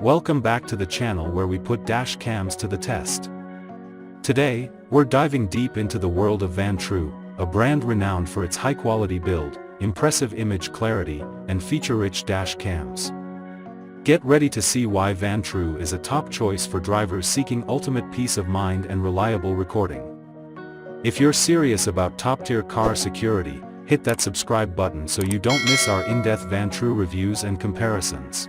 Welcome back to the channel where we put dash cams to the test. Today, we're diving deep into the world of Vantrue, a brand renowned for its high-quality build, impressive image clarity, and feature-rich dash cams. Get ready to see why Vantrue is a top choice for drivers seeking ultimate peace of mind and reliable recording. If you're serious about top-tier car security, hit that subscribe button so you don't miss our in-depth Vantrue reviews and comparisons.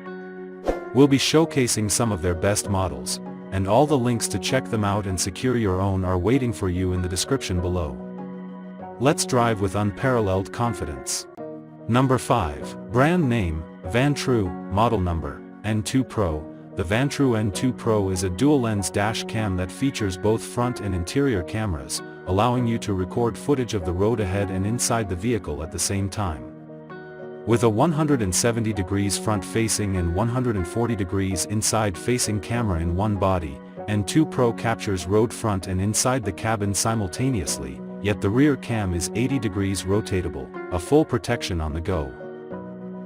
We'll be showcasing some of their best models, and all the links to check them out and secure your own are waiting for you in the description below. Let's drive with unparalleled confidence. Number 5. Brand name, Vantrue, model number, N2 Pro. The Vantrue N2 Pro is a dual-lens dash cam that features both front and interior cameras, allowing you to record footage of the road ahead and inside the vehicle at the same time. With a 170 degrees front-facing and 140 degrees inside-facing camera in one body, N2 Pro captures road front and inside the cabin simultaneously, yet the rear cam is 80 degrees rotatable, a full protection on the go.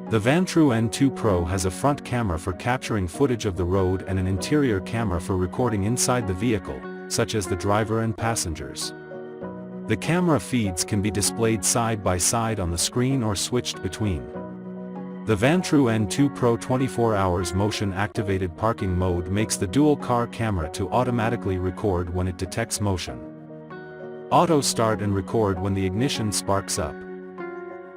The Vantrue N2 Pro has a front camera for capturing footage of the road and an interior camera for recording inside the vehicle, such as the driver and passengers. The camera feeds can be displayed side by side on the screen or switched between. The Vantrue N2 Pro 24 hours motion-activated parking mode makes the dual-car camera to automatically record when it detects motion. Auto start and record when the ignition sparks up.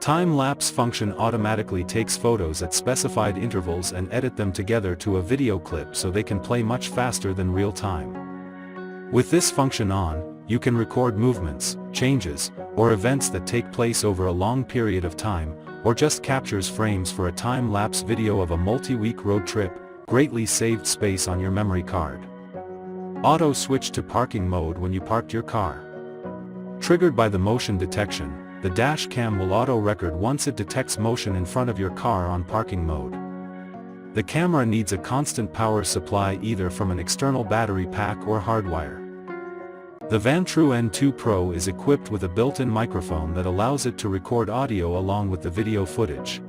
Time-lapse function automatically takes photos at specified intervals and edit them together to a video clip so they can play much faster than real time. With this function on, you can record movements, changes, or events that take place over a long period of time, or just captures frames for a time-lapse video of a multi-week road trip, greatly saved space on your memory card. Auto switch to parking mode when you parked your car. Triggered by the motion detection, the dash cam will auto-record once it detects motion in front of your car on parking mode. The camera needs a constant power supply either from an external battery pack or hardwire. The Vantrue N2 Pro is equipped with a built-in microphone that allows it to record audio along with the video footage.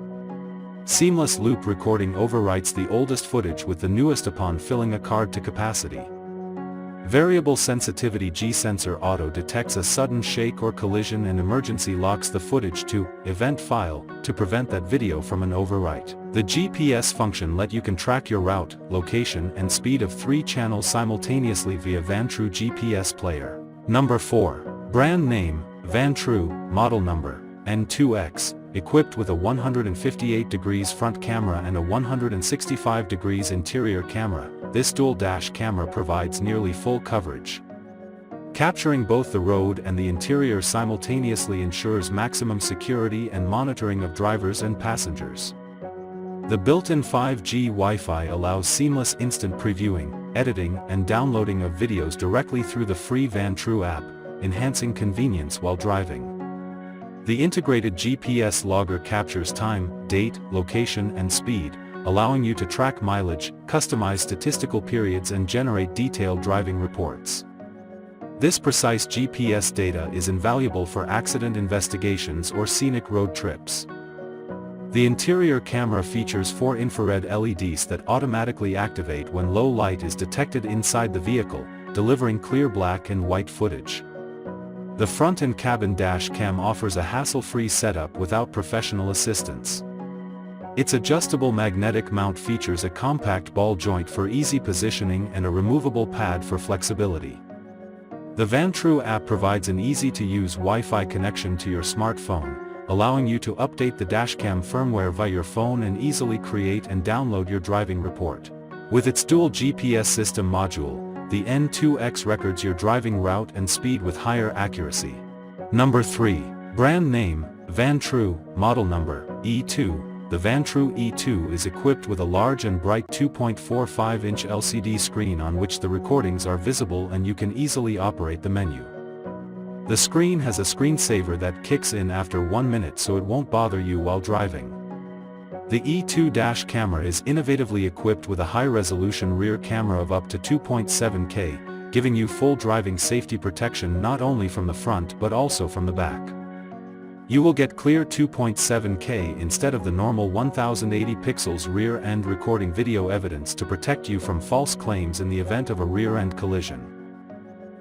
Seamless loop recording overwrites the oldest footage with the newest upon filling a card to capacity. Variable sensitivity G-sensor auto detects a sudden shake or collision and emergency locks the footage to event file to prevent that video from an overwrite. The GPS function lets you can track your route, location and speed of 3 channels simultaneously via Vantrue GPS player. Number 4. Brand name, Vantrue, model number, N2X, equipped with a 158 degrees front camera and a 165 degrees interior camera, this dual dash camera provides nearly full coverage. Capturing both the road and the interior simultaneously ensures maximum security and monitoring of drivers and passengers. The built-in 5G Wi-Fi allows seamless instant previewing, editing, and downloading of videos directly through the free Vantrue app, enhancing convenience while driving. The integrated GPS logger captures time, date, location, and speed, allowing you to track mileage, customize statistical periods and generate detailed driving reports. This precise GPS data is invaluable for accident investigations or scenic road trips. The interior camera features 4 infrared LEDs that automatically activate when low light is detected inside the vehicle, delivering clear black and white footage. The front and cabin dash cam offers a hassle-free setup without professional assistance. Its adjustable magnetic mount features a compact ball joint for easy positioning and a removable pad for flexibility. The Vantrue app provides an easy-to-use Wi-Fi connection to your smartphone, allowing you to update the dashcam firmware via your phone and easily create and download your driving report. With its dual GPS system module, the N2X records your driving route and speed with higher accuracy. Number 3. Brand name, Vantrue, model number, E2. The Vantrue E2 is equipped with a large and bright 2.45-inch LCD screen on which the recordings are visible and you can easily operate the menu. The screen has a screensaver that kicks in after 1 minute so it won't bother you while driving. The E2 Dash camera is innovatively equipped with a high-resolution rear camera of up to 2.7K, giving you full driving safety protection not only from the front but also from the back. You will get clear 2.7K instead of the normal 1080 pixels rear-end recording video evidence to protect you from false claims in the event of a rear-end collision.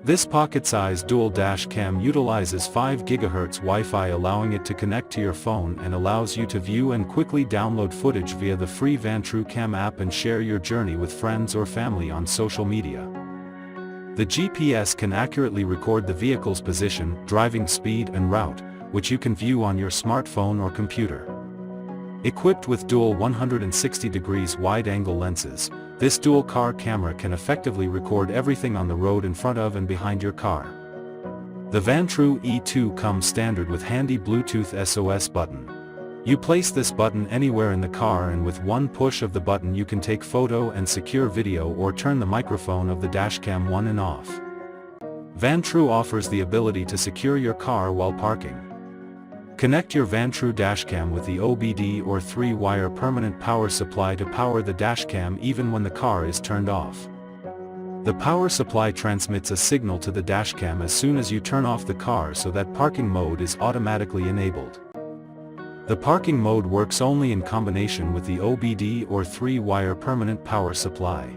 This pocket-sized dual dash cam utilizes 5 GHz Wi-Fi, allowing it to connect to your phone, and allows you to view and quickly download footage via the free Vantrue Cam app and share your journey with friends or family on social media. The GPS can accurately record the vehicle's position, driving speed and route, which you can view on your smartphone or computer. Equipped with dual 160 degrees wide-angle lenses, this dual-car camera can effectively record everything on the road in front of and behind your car. The Vantrue E2 comes standard with handy Bluetooth SOS button. You place this button anywhere in the car, and with one push of the button you can take photo and secure video or turn the microphone of the dashcam on and off. Vantrue offers the ability to secure your car while parking. Connect your Vantrue Dashcam with the OBD or 3-wire permanent power supply to power the dashcam even when the car is turned off. The power supply transmits a signal to the dashcam as soon as you turn off the car, so that parking mode is automatically enabled. The parking mode works only in combination with the OBD or 3-wire permanent power supply.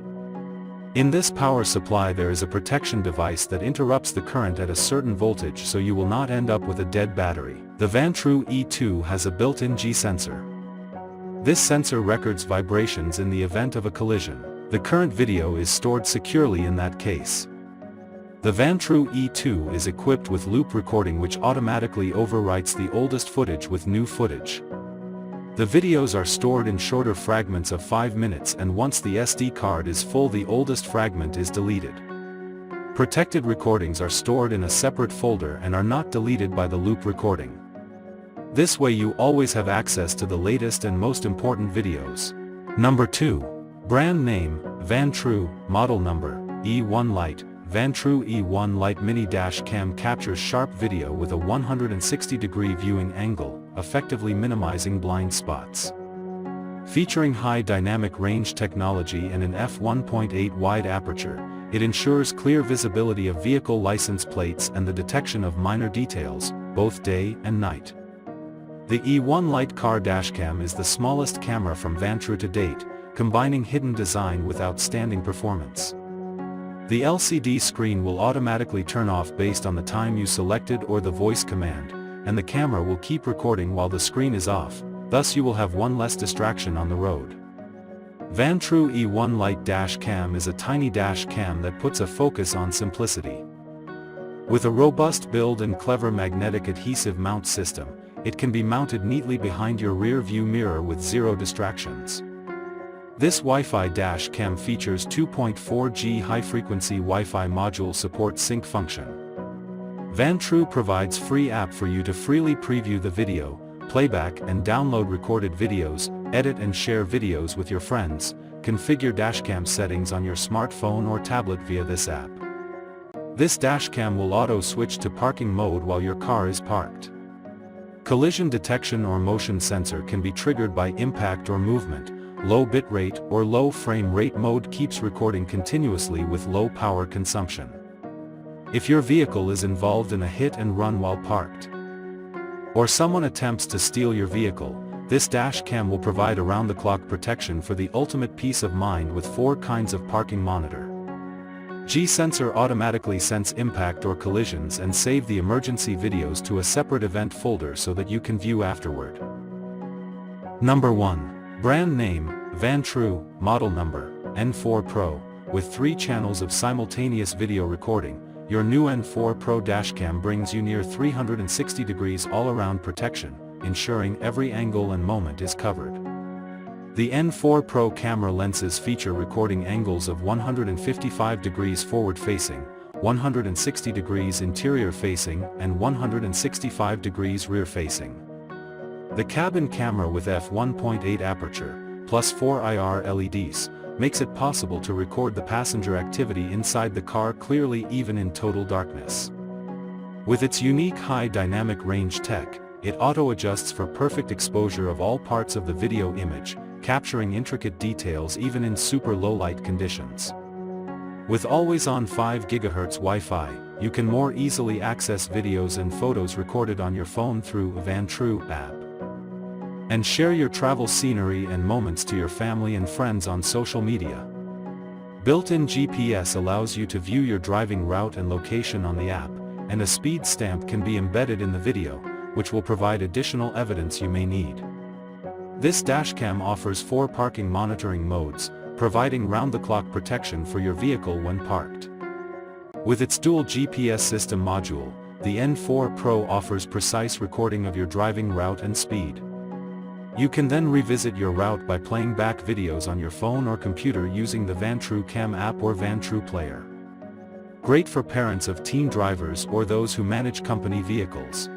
In this power supply there is a protection device that interrupts the current at a certain voltage, so you will not end up with a dead battery. The Vantrue E2 has a built-in G sensor. This sensor records vibrations in the event of a collision. The current video is stored securely in that case. The Vantrue E2 is equipped with loop recording, which automatically overwrites the oldest footage with new footage. The videos are stored in shorter fragments of 5 minutes, and once the SD card is full, the oldest fragment is deleted. Protected recordings are stored in a separate folder and are not deleted by the loop recording. This way you always have access to the latest and most important videos. Number 2. Brand name, Vantrue, model number, E1 Lite. Vantrue E1 Lite Mini Dash Cam captures sharp video with a 160-degree viewing angle, effectively minimizing blind spots. Featuring high dynamic range technology and an f1.8 wide aperture, it ensures clear visibility of vehicle license plates and the detection of minor details, both day and night. The E1 Lite car dashcam is the smallest camera from Vantrue to date, combining hidden design with outstanding performance. The LCD screen will automatically turn off based on the time you selected or the voice command, and the camera will keep recording while the screen is off, thus you will have one less distraction on the road. Vantrue E1 Lite Dash Cam is a tiny dash cam that puts a focus on simplicity. With a robust build and clever magnetic adhesive mount system, it can be mounted neatly behind your rear view mirror with zero distractions. This Wi-Fi dash cam features 2.4G high-frequency Wi-Fi module support sync function. Vantrue provides free app for you to freely preview the video, playback and download recorded videos, edit and share videos with your friends, configure dashcam settings on your smartphone or tablet via this app. This dashcam will auto-switch to parking mode while your car is parked. Collision detection or motion sensor can be triggered by impact or movement. Low bitrate or low frame rate mode keeps recording continuously with low power consumption. If your vehicle is involved in a hit and run while parked, or someone attempts to steal your vehicle, this dash cam will provide around-the-clock protection for the ultimate peace of mind with 4 kinds of parking monitor. G-sensor automatically sense impact or collisions and save the emergency videos to a separate event folder so that you can view afterward. Number 1. Brand name, Vantrue, model number, N4 Pro. With 3 channels of simultaneous video recording, your new N4 Pro dashcam brings you near 360 degrees all-around protection, ensuring every angle and moment is covered. The N4 Pro camera lenses feature recording angles of 155 degrees forward-facing, 160 degrees interior-facing, and 165 degrees rear-facing. The cabin camera with f1.8 aperture, plus 4 IR LEDs, makes it possible to record the passenger activity inside the car clearly even in total darkness. With its unique high dynamic range tech, it auto-adjusts for perfect exposure of all parts of the video image, capturing intricate details even in super low light conditions. With always-on 5 GHz Wi-Fi, you can more easily access videos and photos recorded on your phone through a Vantrue app. And share your travel scenery and moments to your family and friends on social media. Built-in GPS allows you to view your driving route and location on the app, and a speed stamp can be embedded in the video, which will provide additional evidence you may need. This dashcam offers 4 parking monitoring modes, providing round-the-clock protection for your vehicle when parked. With its dual GPS system module, the N4 Pro offers precise recording of your driving route and speed. You can then revisit your route by playing back videos on your phone or computer using the Vantrue Cam app or Vantrue Player. Great for parents of teen drivers or those who manage company vehicles.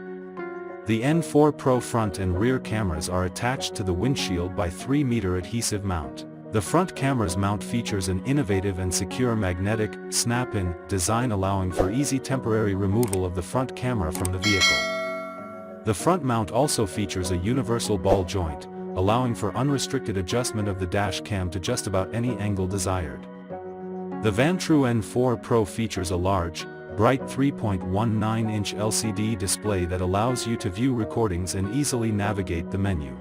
The N4 Pro front and rear cameras are attached to the windshield by 3-meter adhesive mount. The front camera's mount features an innovative and secure magnetic, snap-in design allowing for easy temporary removal of the front camera from the vehicle. The front mount also features a universal ball joint, allowing for unrestricted adjustment of the dash cam to just about any angle desired. The Vantrue N4 Pro features a large, bright 3.19-inch LCD display that allows you to view recordings and easily navigate the menu.